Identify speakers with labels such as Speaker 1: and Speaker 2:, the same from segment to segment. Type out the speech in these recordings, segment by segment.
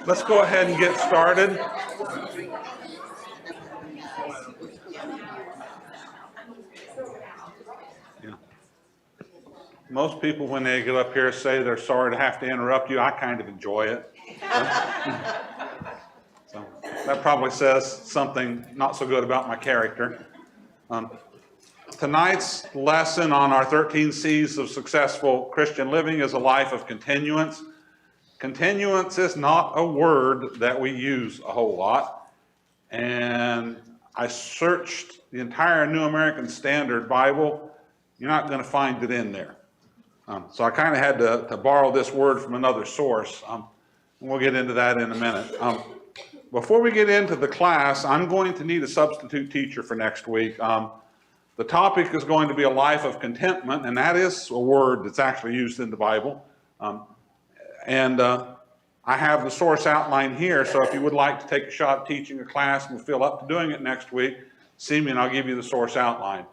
Speaker 1: Let's go ahead and get started. Yeah. Most people, when they get up here, say they're sorry to have to interrupt you. I kind of enjoy it. So that probably says something not so good about my character. Tonight's lesson on our 13 C's of successful Christian living is a life of continuance. Continuance is not a word that we use a whole lot. And I searched the entire New American Standard Bible. You're not going to find it in there. So I kind of had to borrow this word from another source. And we'll get into that in a minute. Before we get into the class, I'm going to need a substitute teacher for next week. The topic is going to be a life of contentment, and that is a word that's actually used in the Bible. I have the source outline here, so if you would like to take a shot at teaching a class and feel up to doing it next week, see me and I'll give you the source outline.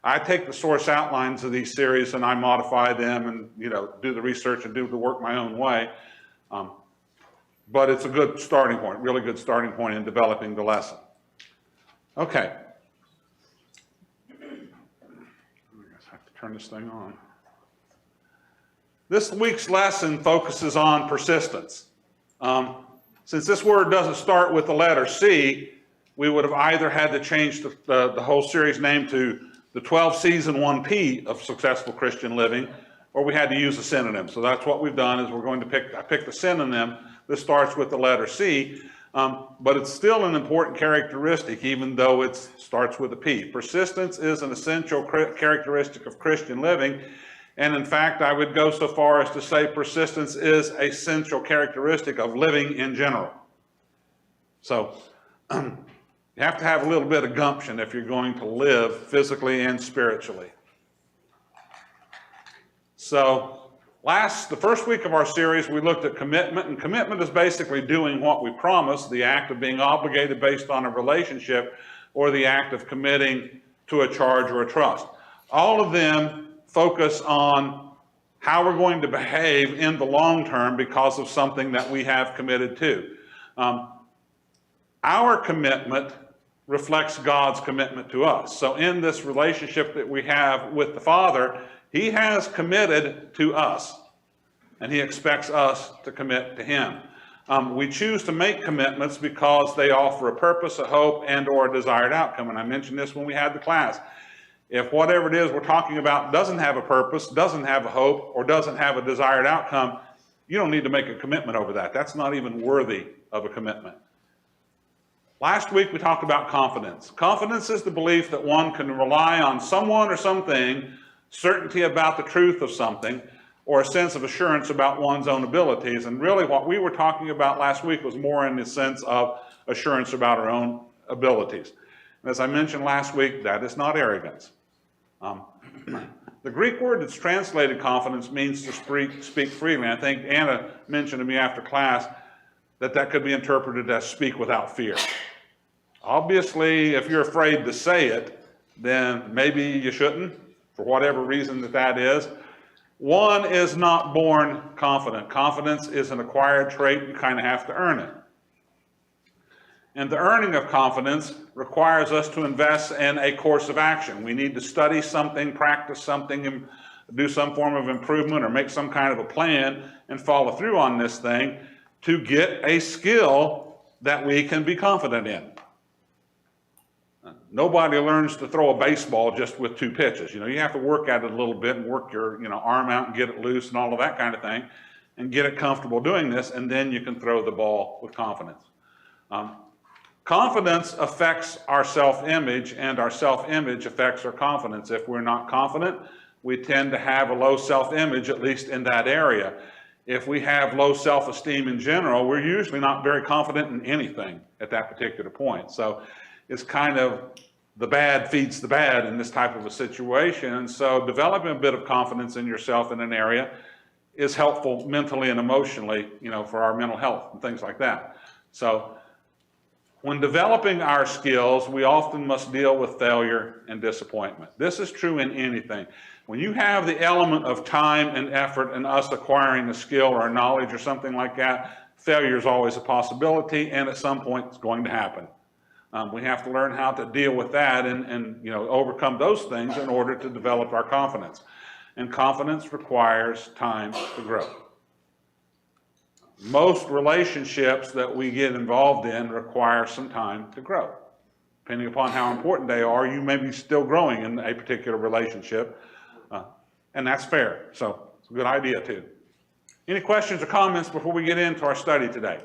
Speaker 1: I take the source outlines of these series and I modify them and do the research and do the work my own way. But it's a good starting point, really good starting point in developing the lesson. Okay. I guess I have to turn this thing on. This week's lesson focuses on persistence. Since this word doesn't start with the letter C, we would have either had to change the whole series name to the 12 C's and 1 P of successful Christian living, or we had to use a synonym. So that's what we've done, is we're going to I picked a synonym. This starts with the letter C, but it's still an important characteristic, even though it starts with a P. Persistence is an essential characteristic of Christian living. And in fact, I would go so far as to say persistence is an essential characteristic of living in general. So you have to have a little bit of gumption if you're going to live physically and spiritually. So the first week of our series, we looked at commitment, and commitment is basically doing what we promise, the act of being obligated based on a relationship, or the act of committing to a charge or a trust. All of them focus on how we're going to behave in the long term because of something that we have committed to. Our commitment reflects God's commitment to us. So in this relationship that we have with the Father, He has committed to us, and He expects us to commit to Him. We choose to make commitments because they offer a purpose, a hope, and or a desired outcome. And I mentioned this when we had the class. If whatever it is we're talking about doesn't have a purpose, doesn't have a hope, or doesn't have a desired outcome, you don't need to make a commitment over that. That's not even worthy of a commitment. Last week we talked about confidence. Confidence is the belief that one can rely on someone or something, certainty about the truth of something, or a sense of assurance about one's own abilities. And really what we were talking about last week was more in the sense of assurance about our own abilities. And as I mentioned last week, that is not arrogance. The Greek word that's translated confidence means to speak freely. I think Anna mentioned to me after class that could be interpreted as speak without fear. Obviously, if you're afraid to say it, then maybe you shouldn't, for whatever reason that is. One is not born confident. Confidence is an acquired trait. You kind of have to earn it. And the earning of confidence requires us to invest in a course of action. We need to study something, practice something, and do some form of improvement or make some kind of a plan and follow through on this thing to get a skill that we can be confident in. Nobody learns to throw a baseball just with 2 pitches. You have to work at it a little bit and work your, arm out and get it loose and all of that kind of thing and get it comfortable doing this, and then you can throw the ball with confidence. Confidence affects our self-image, and our self-image affects our confidence. If we're not confident, we tend to have a low self-image, at least in that area. If we have low self-esteem in general, we're usually not very confident in anything at that particular point. So it's kind of the bad feeds the bad in this type of a situation. And so developing a bit of confidence in yourself in an area is helpful mentally and emotionally, for our mental health and things like that. So when developing our skills, we often must deal with failure and disappointment. This is true in anything. When you have the element of time and effort in us acquiring a skill or a knowledge or something like that, failure is always a possibility, and at some point it's going to happen. We have to learn how to deal with that and overcome those things in order to develop our confidence. And confidence requires time to grow. Most relationships that we get involved in require some time to grow. Depending upon how important they are, you may be still growing in a particular relationship, and that's fair. So it's a good idea too. Any questions or comments before we get into our study today?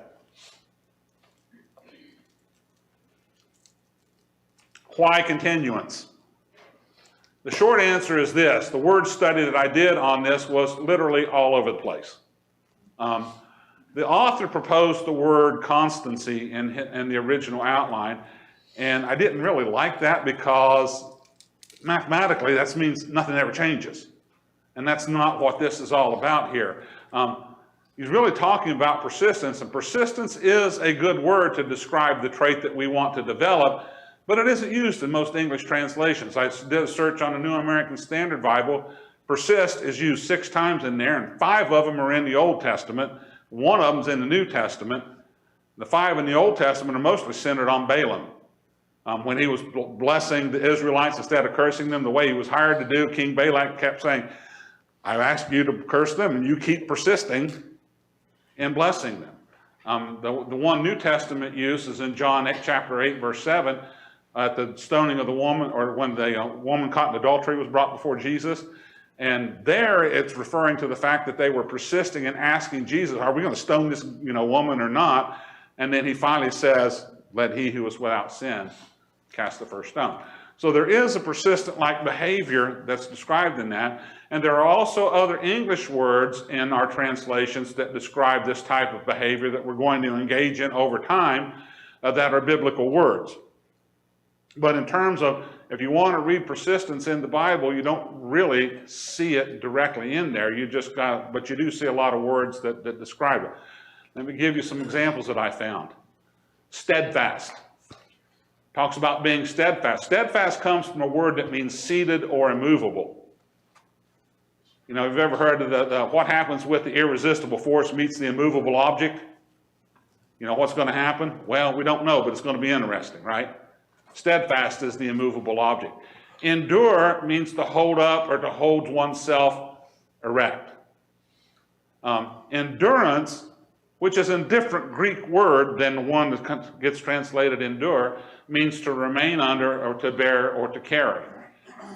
Speaker 1: Why continuance? The short answer is this. The word study that I did on this was literally all over the place. The author proposed the word constancy in the original outline, and I didn't really like that because mathematically that means nothing ever changes. And that's not what this is all about here. He's really talking about persistence, and persistence is a good word to describe the trait that we want to develop, but it isn't used in most English translations. I did a search on the New American Standard Bible. Persist is used 6 times in there, and 5 of them are in the Old Testament. 1 of them's in the New Testament. The 5 in the Old Testament are mostly centered on Balaam. When he was blessing the Israelites instead of cursing them the way he was hired to do, King Balak kept saying, I've asked you to curse them, and you keep persisting in blessing them. The one New Testament use is in John chapter 8, verse 7, at the stoning of the woman, or when the woman caught in adultery was brought before Jesus. And there it's referring to the fact that they were persisting in asking Jesus, are we going to stone this woman or not? And then he finally says, let he who is without sin cast the first stone. So there is a persistent-like behavior that's described in that. And there are also other English words in our translations that describe this type of behavior that we're going to engage in over time that are biblical words. But in terms of, if you want to read persistence in the Bible, you don't really see it directly in there. But you do see a lot of words that describe it. Let me give you some examples that I found. Steadfast. Talks about being steadfast. Steadfast comes from a word that means seated or immovable. Have you ever heard of what happens with the irresistible force meets the immovable object? What's going to happen? Well, we don't know, but it's going to be interesting, right? Steadfast is the immovable object. Endure means to hold up or to hold oneself erect. Endurance, which is a different Greek word than the one that gets translated endure, means to remain under or to bear or to carry.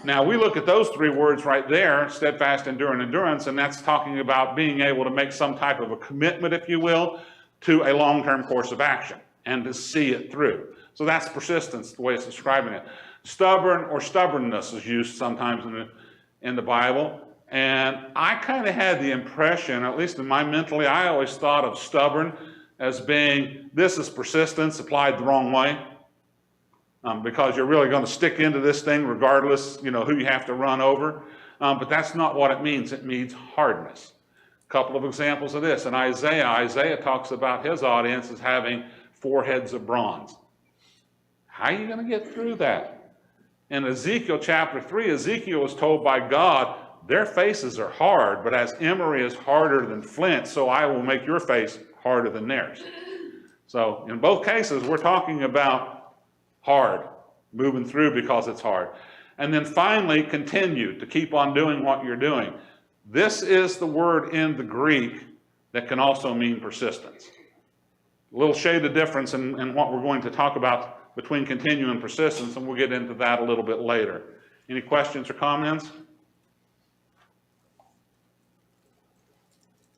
Speaker 1: Now, we look at those 3 words right there, steadfast, endure, and endurance, and that's talking about being able to make some type of a commitment, if you will, to a long-term course of action and to see it through. So that's persistence, the way it's describing it. Stubborn or stubbornness is used sometimes in the Bible. And I kind of had the impression, at least in my mentally, I always thought of stubborn as being, this is persistence applied the wrong way. Because you're really going to stick into this thing regardless, who you have to run over. But that's not what it means. It means hardness. A couple of examples of this. In Isaiah talks about his audience as having 4 heads of bronze. How are you going to get through that? In Ezekiel chapter 3, Ezekiel was told by God, their faces are hard, but as emery is harder than flint, so I will make your face harder than theirs. So in both cases, we're talking about hard, moving through because it's hard. And then finally, continue to keep on doing what you're doing. This is the word in the Greek that can also mean persistence. A little shade of difference in what we're going to talk about between continue and persistence, and we'll get into that a little bit later. Any questions or comments?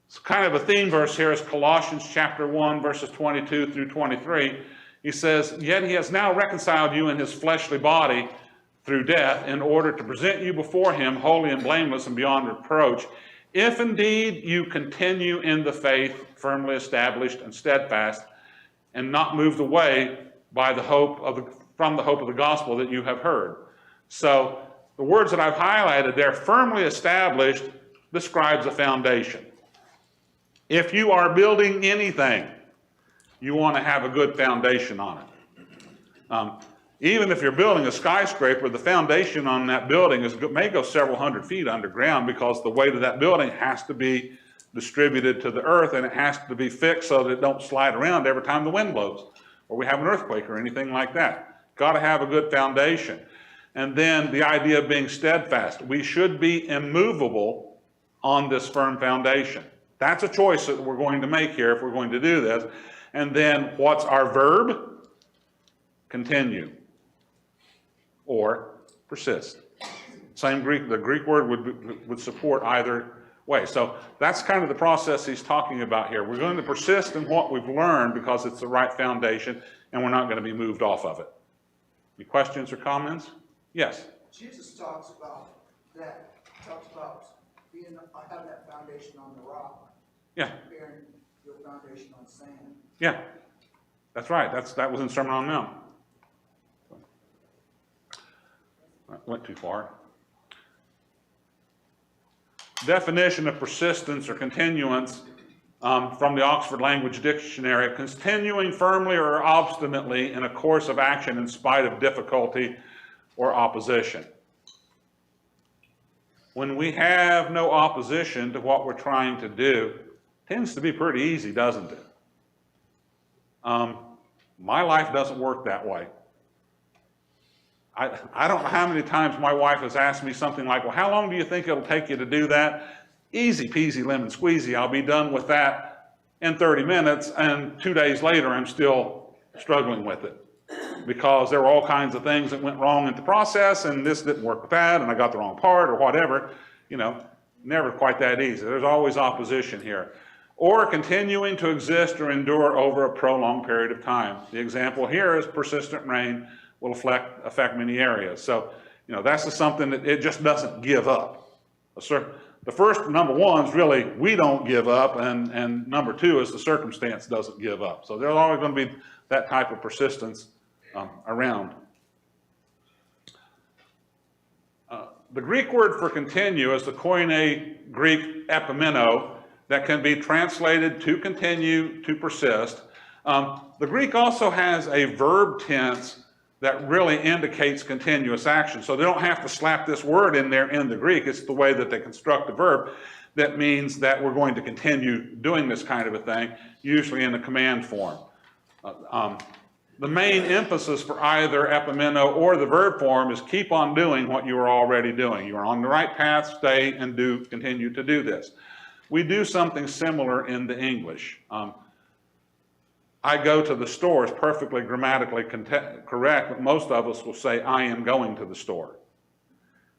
Speaker 1: It's kind of a theme verse here is Colossians chapter 1, verses 22 through 23. He says, "Yet he has now reconciled you in his fleshly body through death, in order to present you before him holy and blameless and beyond reproach, if indeed you continue in the faith, firmly established and steadfast, and not moved away by from the hope of the gospel that you have heard." So the words that I've highlighted there, firmly established, describes a foundation. If you are building anything, you want to have a good foundation on it. Even if you're building a skyscraper, the foundation on that building may go several hundred feet underground, because the weight of that building has to be distributed to the earth, and it has to be fixed so that it don't slide around every time the wind blows, or we have an earthquake or anything like that. Got to have a good foundation. And then the idea of being steadfast. We should be immovable on this firm foundation. That's a choice that we're going to make here if we're going to do this. And then what's our verb? Continue or persist. Same Greek, the Greek word would support either way. So that's kind of the process he's talking about here. We're going to persist in what we've learned because it's the right foundation, and we're not going to be moved off of it. Any questions or comments? Yes?
Speaker 2: Jesus talks about that. He talks about having that foundation on the rock.
Speaker 1: Yeah.
Speaker 2: Comparing your foundation on sand.
Speaker 1: Yeah. That's right. That was in Sermon on the Mount. I went too far. Definition of persistence or continuance from the Oxford Language Dictionary: continuing firmly or obstinately in a course of action in spite of difficulty or opposition. When we have no opposition to what we're trying to do, it tends to be pretty easy, doesn't it? My life doesn't work that way. I don't know how many times my wife has asked me something like, well, how long do you think it'll take you to do that? Easy peasy lemon squeezy. I'll be done with that in 30 minutes, and 2 days later I'm still struggling with it, because there were all kinds of things that went wrong in the process, and this didn't work with that, and I got the wrong part or whatever. You know, never quite that easy. There's always opposition here. Or continuing to exist or endure over a prolonged period of time. The example here is persistent rain will affect many areas. So, you know, that's just something that it just doesn't give up. The first, number one, is really we don't give up, and number two is the circumstance doesn't give up. So there's always going to be that type of persistence around. The Greek word for continue is the Koine Greek epimeno, that can be translated to continue, to persist. The Greek also has a verb tense that really indicates continuous action. So they don't have to slap this word in there in the Greek. It's the way that they construct the verb that means that we're going to continue doing this kind of a thing, usually in a command form. The main emphasis for either epimeno or the verb form is keep on doing what you are already doing. You are on the right path, stay and continue to do this. We do something similar in the English. I go to the store is perfectly grammatically correct, but most of us will say, I am going to the store.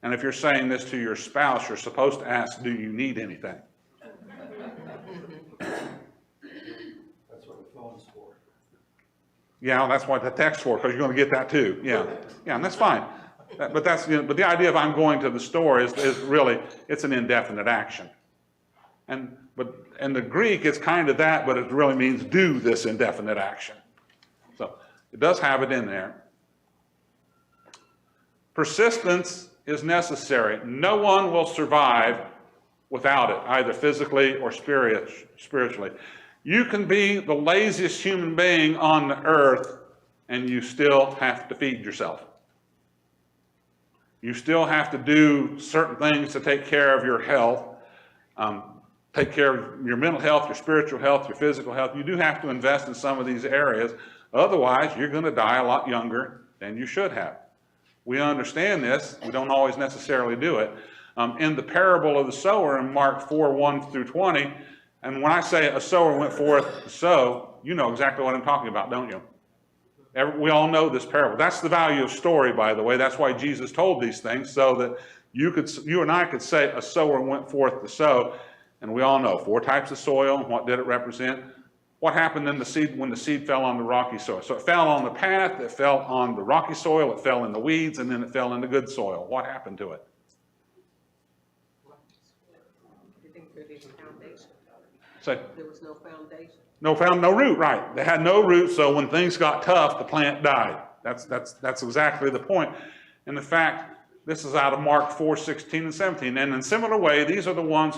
Speaker 1: And if you're saying this to your spouse, you're supposed to ask, do you need anything?
Speaker 3: That's what the phone's for.
Speaker 1: Yeah, that's what the text for, because you're going to get that too. Yeah, yeah, and that's fine. But that's, you know, but the idea of I'm going to the store is really, it's an indefinite action. But in the Greek, it's kind of that, but it really means do this indefinite action. So it does have it in there. Persistence is necessary. No one will survive without it, either physically or spiritually. You can be the laziest human being on the earth, and you still have to feed yourself. You still have to do certain things to take care of your health. Take care of your mental health, your spiritual health, your physical health. You do have to invest in some of these areas. Otherwise, you're going to die a lot younger than you should have. We understand this. We don't always necessarily do it. In the parable of the sower in Mark 4:1 through 20, and when I say a sower went forth to sow, you know exactly what I'm talking about, don't you? We all know this parable. That's the value of story, by the way. That's why Jesus told these things, so that you and I could say a sower went forth to sow. And we all know 4 types of soil. What did it represent? What happened in the seed when the seed fell on the rocky soil? So it fell on the path, it fell on the rocky soil, it fell in the weeds, and then it fell in the good soil. What happened to it?
Speaker 4: You think there's even foundation?
Speaker 1: So,
Speaker 4: There was no foundation.
Speaker 1: no root, right. They had no root, so when things got tough, the plant died. That's exactly the point. And in fact, this is out of Mark 4:16 and 17. And in similar way, these are the ones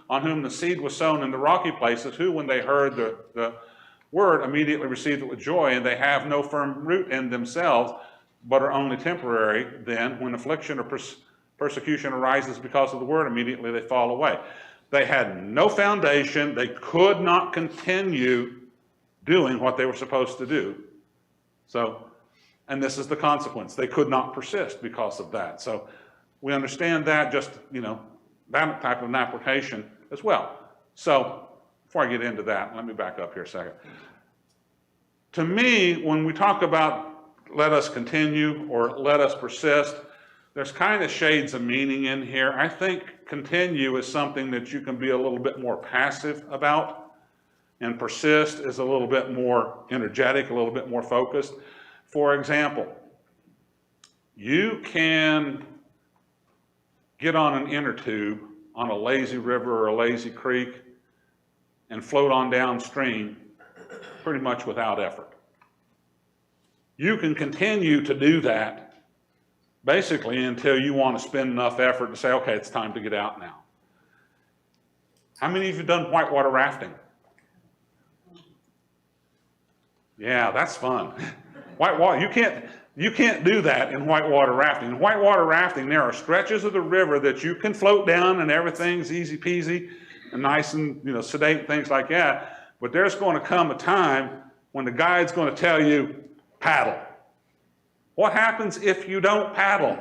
Speaker 1: on whom the seed was sown in the rocky places, who, when they heard the word, immediately received it with joy, and they have no firm root in themselves, but are only temporary. Then, when affliction or persecution arises because of the word, immediately they fall away. They had no foundation. They could not continue doing what they were supposed to do. So, and this is the consequence. They could not persist because of that. So we understand that, just, that type of an application as well. So before I get into that, let me back up here a second. To me, when we talk about let us continue or let us persist, there's kind of shades of meaning in here. I think continue is something that you can be a little bit more passive about, and persist is a little bit more energetic, a little bit more focused. For example, you can get on an inner tube on a lazy river or a lazy creek and float on downstream pretty much without effort. You can continue to do that basically until you want to spend enough effort to say, okay, it's time to get out now. How many of you have done whitewater rafting? Yeah, that's fun. Whitewater, you can't do that in whitewater rafting. In whitewater rafting, there are stretches of the river that you can float down and everything's easy peasy and nice and sedate, things like that. But there's going to come a time when the guide's going to tell you, paddle. What happens if you don't paddle?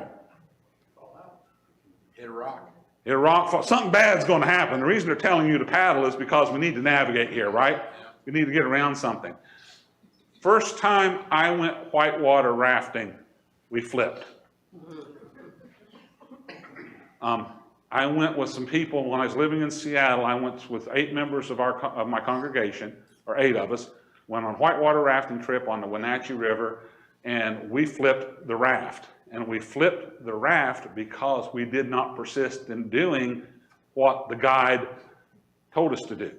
Speaker 3: Hit a rock.
Speaker 1: Hit a rock. Something bad's going to happen. The reason they're telling you to paddle is because we need to navigate here, right? We need to get around something. First time I went whitewater rafting, we flipped. I went with some people when I was living in Seattle. I went with 8 members of my congregation, or 8 of us, went on whitewater rafting trip on the Wenatchee River, and we flipped the raft. And we flipped the raft because we did not persist in doing what the guide told us to do.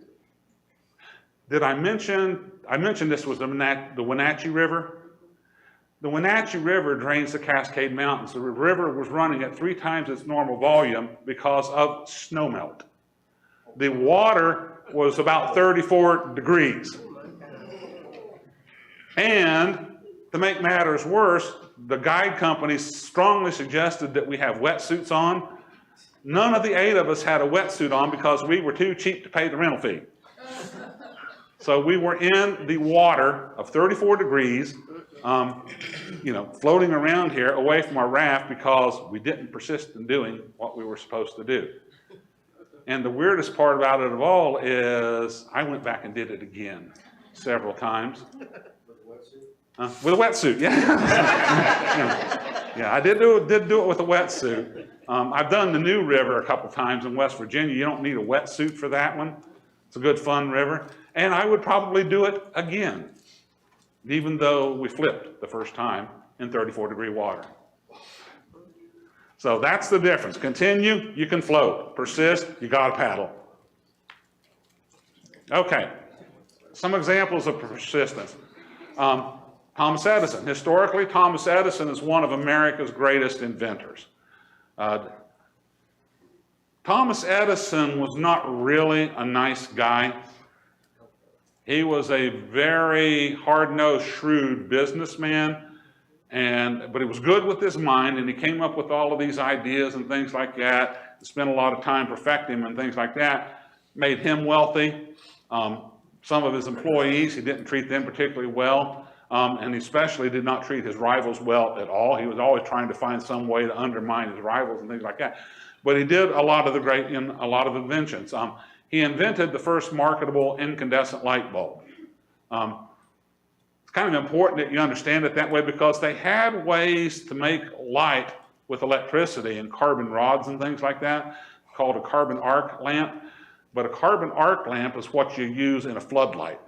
Speaker 1: Did I mentioned this was the Wenatchee River. The Wenatchee River drains the Cascade Mountains. The river was running at 3 times its normal volume because of snowmelt. The water was about 34 degrees. And to make matters worse, the guide company strongly suggested that we have wetsuits on. None of the 8 of us had a wetsuit on because we were too cheap to pay the rental fee. So we were in the water of 34 degrees, floating around here away from our raft because we didn't persist in doing what we were supposed to do. And the weirdest part about it of all is I went back and did it again several times. With a wetsuit, yeah. Yeah, I did do it with a wetsuit. I've done the New River a couple times in West Virginia. You don't need a wetsuit for that one. It's a good, fun river. And I would probably do it again, even though we flipped the first time in 34-degree water. So that's the difference. Continue, you can float. Persist, you got to paddle. Okay, some examples of persistence. Thomas Edison. Historically, Thomas Edison is one of America's greatest inventors. Thomas Edison was not really a nice guy. He was a very hard-nosed, shrewd businessman, but he was good with his mind, and he came up with all of these ideas and things like that. He spent a lot of time perfecting them and things like that. Made him wealthy. Some of his employees, he didn't treat them particularly well, and he especially did not treat his rivals well at all. He was always trying to find some way to undermine his rivals and things like that. But he did a lot of inventions. He invented the first marketable incandescent light bulb. It's kind of important that you understand it that way because they had ways to make light with electricity and carbon rods and things like that, called a carbon arc lamp. But a carbon arc lamp is what you use in a floodlight.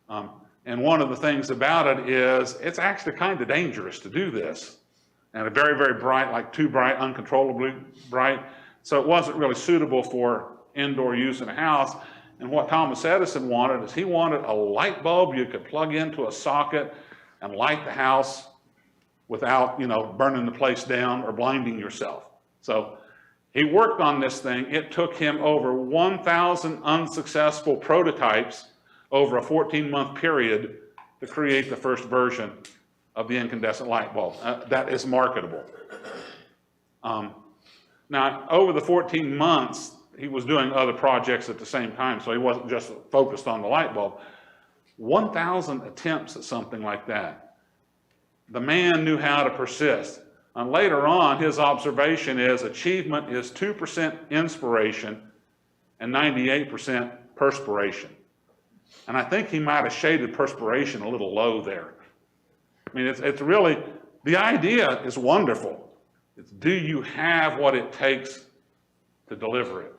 Speaker 1: And one of the things about it is it's actually kind of dangerous to do this. And a very, very bright, like too bright, uncontrollably bright. So it wasn't really suitable for indoor use in a house. And what Thomas Edison wanted is he wanted a light bulb you could plug into a socket and light the house without, burning the place down or blinding yourself. So he worked on this thing. It took him over 1,000 unsuccessful prototypes over a 14-month period to create the first version of the incandescent light bulb. That is marketable. Now, over the 14 months, he was doing other projects at the same time, so he wasn't just focused on the light bulb. 1,000 attempts at something like that. The man knew how to persist. And later on, his observation is achievement is 2% inspiration and 98% perspiration. And I think he might have shaded perspiration a little low there. I mean, it's really, the idea is wonderful. It's, do you have what it takes to deliver it?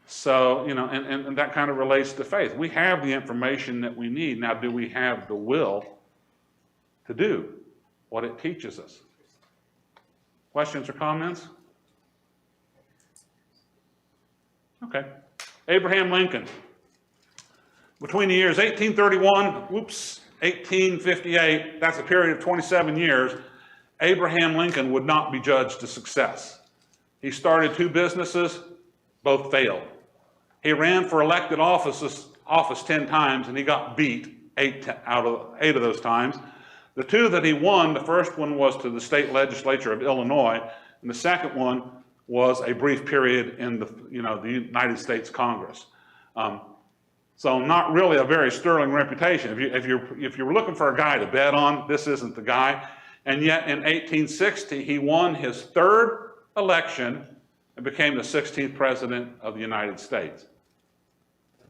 Speaker 1: So, and that kind of relates to faith. We have the information that we need. Now, do we have the will to do what it teaches us? Questions or comments? Okay. Abraham Lincoln. Between the years 1858, that's a period of 27 years, Abraham Lincoln would not be judged a success. He started 2 businesses, both failed. He ran for elected office 10 times, and he got beat 8 out of 8 of those times. The 2 that he won, the first one was to the state legislature of Illinois, and the second one was a brief period in the United States Congress. So not really a very sterling reputation. If you're looking for a guy to bet on, this isn't the guy. And yet in 1860, he won his 3rd election and became the 16th president of the United States.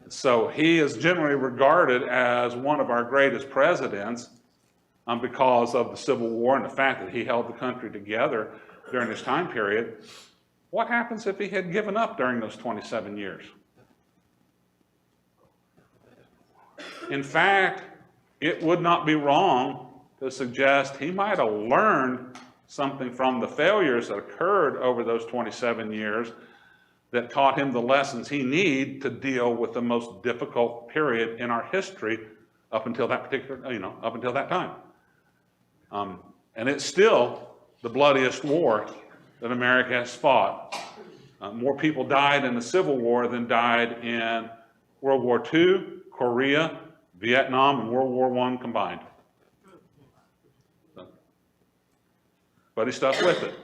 Speaker 1: So he is generally regarded as one of our greatest presidents because of the Civil War and the fact that he held the country together during this time period. What happens if he had given up during those 27 years? In fact, it would not be wrong to suggest he might have learned something from the failures that occurred over those 27 years that taught him the lessons he needed to deal with the most difficult period in our history up until that particular, up until that time. And it's still the bloodiest war that America has fought. More people died in the Civil War than died in World War II, Korea, Vietnam, and World War I combined. But he stuck with it.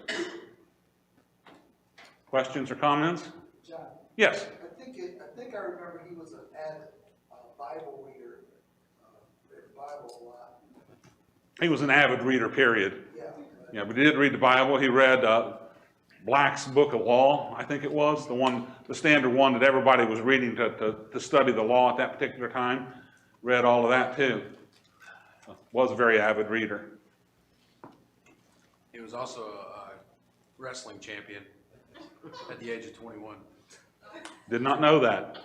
Speaker 1: Questions or comments?
Speaker 2: John?
Speaker 1: Yes.
Speaker 2: I think I remember he was an avid Bible reader, read the Bible a lot.
Speaker 1: He was an avid reader, period.
Speaker 2: Yeah.
Speaker 1: But he did read the Bible. He read Black's Book of Law, I think it was, the standard one that everybody was reading to study the law at that particular time. Read all of that too. Was a very avid reader.
Speaker 5: He was also a wrestling champion at the age of 21.
Speaker 1: Did not know that.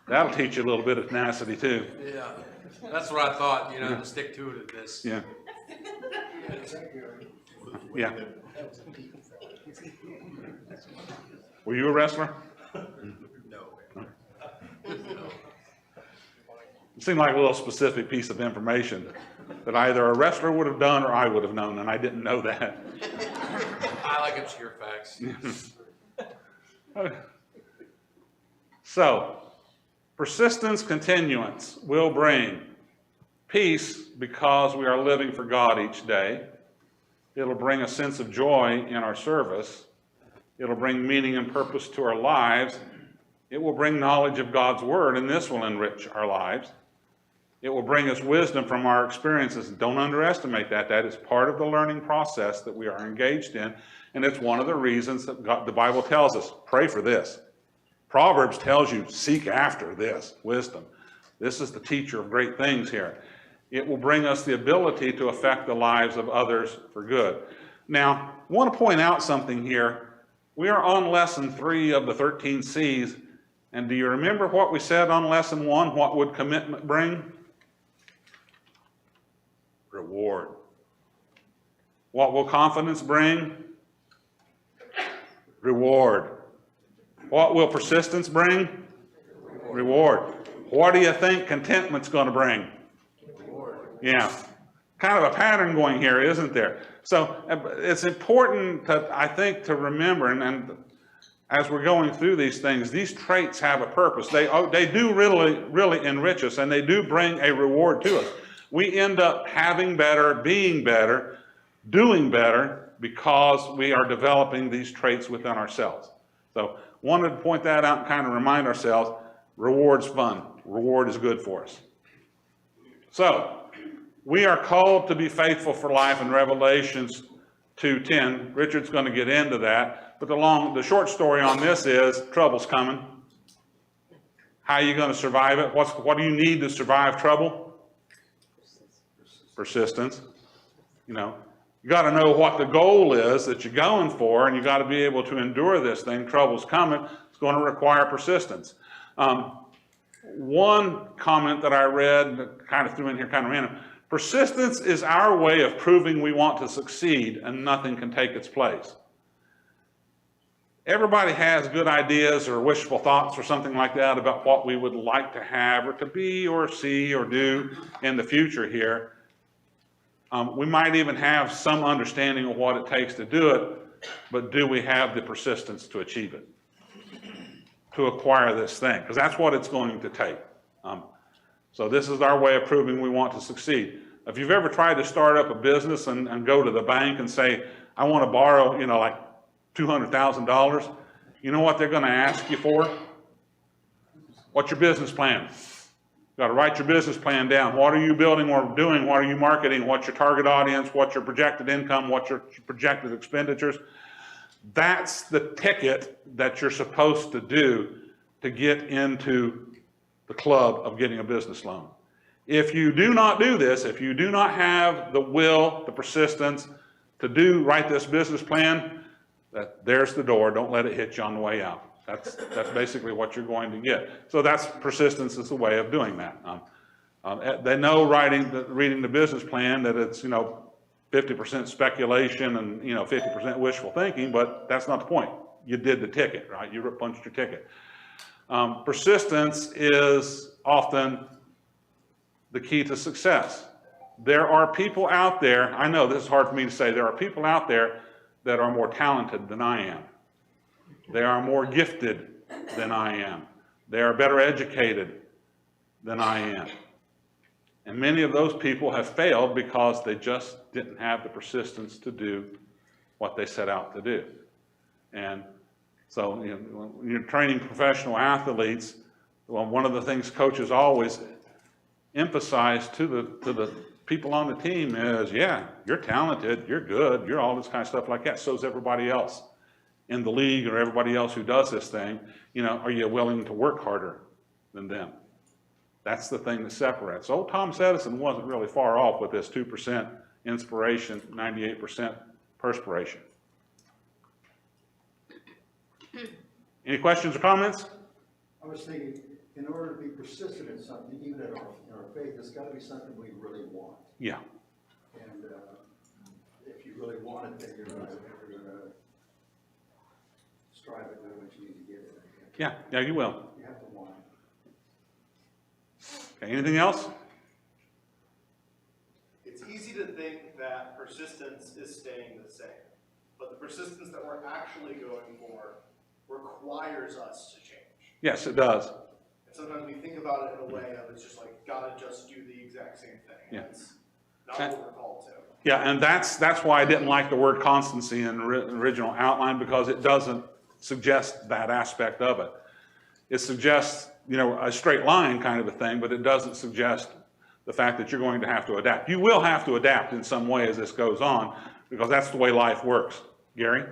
Speaker 1: That'll teach you a little bit of tenacity too.
Speaker 5: Yeah, that's what I thought, to stick to it at this.
Speaker 1: Yeah. Yeah. Were you a wrestler?
Speaker 5: No.
Speaker 1: It seemed like a little specific piece of information that either a wrestler would have done or I would have known, and I didn't know that.
Speaker 5: I like obscure facts.
Speaker 1: So, persistence, continuance will bring peace because we are living for God each day. It'll bring a sense of joy in our service. It'll bring meaning and purpose to our lives. It will bring knowledge of God's word, and this will enrich our lives. It will bring us wisdom from our experiences. Don't underestimate that. That is part of the learning process that we are engaged in, and it's one of the reasons that the Bible tells us, pray for this. Proverbs tells you, seek after this wisdom. This is the teacher of great things here. It will bring us the ability to affect the lives of others for good. Now, I want to point out something here. We are on lesson 3 of the 13 C's. And do you remember what we said on lesson 1? What would commitment bring? Reward. What will confidence bring? Reward. What will persistence bring? Reward. What do you think contentment's going to bring? Reward. Yeah. Kind of a pattern going here, isn't there? So it's important, I think, to remember, and as we're going through these things, these traits have a purpose. They do really enrich us, and they do bring a reward to us. We end up having better, being better, doing better, because we are developing these traits within ourselves. So wanted to point that out and kind of remind ourselves, reward's fun. Reward is good for us. So, we are called to be faithful for life in Revelations 2:10. Richard's going to get into that. But the short story on this is trouble's coming. How are you going to survive it? What do you need to survive trouble? Persistence. You know, you got to know what the goal is that you're going for, and you got to be able to endure this thing. Trouble's coming. It's going to require persistence. One comment that I read, kind of threw in here, kind of random. Persistence is our way of proving we want to succeed, and nothing can take its place. Everybody has good ideas or wishful thoughts or something like that about what we would like to have or to be or see or do in the future here. We might even have some understanding of what it takes to do it, but do we have the persistence to achieve it, to acquire this thing? Because that's what it's going to take. So this is our way of proving we want to succeed. If you've ever tried to start up a business and go to the bank and say, I want to borrow, like $200,000, you know what they're going to ask you for? What's your business plan? You've got to write your business plan down. What are you building or doing? What are you marketing? What's your target audience? What's your projected income? What's your projected expenditures? That's the ticket that you're supposed to do to get into the club of getting a business loan. If you do not do this, if you do not have the will, the persistence to write this business plan, there's the door. Don't let it hit you on the way out. That's basically what you're going to get. So that's persistence is the way of doing that. They know reading the business plan that it's 50% speculation and 50% wishful thinking, but that's not the point. You did the ticket, right? You punched your ticket. Persistence is often the key to success. There are people out there, I know this is hard for me to say, there are people out there that are more talented than I am. They are more gifted than I am. They are better educated than I am. And many of those people have failed because they just didn't have the persistence to do what they set out to do. And so when you're training professional athletes, well, one of the things coaches always emphasize to the people on the team is, yeah, you're talented, you're good, you're all this kind of stuff like that. So is everybody else in the league or everybody else who does this thing. Are you willing to work harder than them? That's the thing that separates. Old Thomas Edison wasn't really far off with this 2% inspiration, 98% perspiration. Any questions or comments?
Speaker 3: I was thinking, in order to be persistent in something, even in our faith, it's got to be something we really want.
Speaker 1: Yeah.
Speaker 3: And if you really want it, then you're going to strive at doing what you need to get it.
Speaker 1: Yeah, you will.
Speaker 3: You have to want it.
Speaker 1: Okay, anything else?
Speaker 6: It's easy to think that persistence is staying the same, but the persistence that we're actually going for requires us to change.
Speaker 1: Yes, it does.
Speaker 6: And sometimes we think about it in a way of it's just like, gotta just do the exact same thing.
Speaker 1: Yeah.
Speaker 6: It's not what we're called to.
Speaker 1: Yeah, and that's why I didn't like the word constancy in the original outline, because it doesn't suggest that aspect of it. It suggests, a straight line kind of a thing, but it doesn't suggest the fact that you're going to have to adapt. You will have to adapt in some way as this goes on, because that's the way life works. Gary?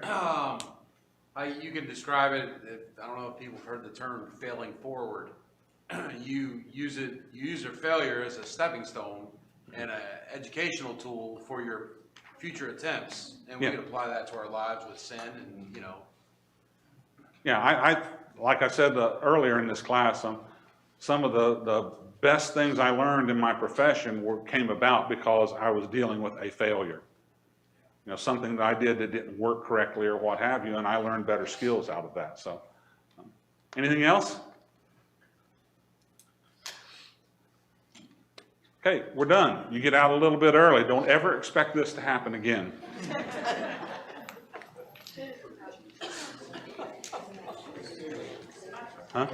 Speaker 5: You can describe it, I don't know if people have heard the term failing forward. you use your failure as a stepping stone and an educational tool for your future attempts. And we
Speaker 1: Yeah.
Speaker 5: can apply that to our lives with sin and, you know.
Speaker 1: Yeah, I like I said earlier in this class, some of the best things I learned in my profession came about because I was dealing with a failure. You know, something that I did that didn't work correctly or what have you, and I learned better skills out of that. So, anything else? Okay, we're done. You get out a little bit early. Don't ever expect this to happen again. Huh?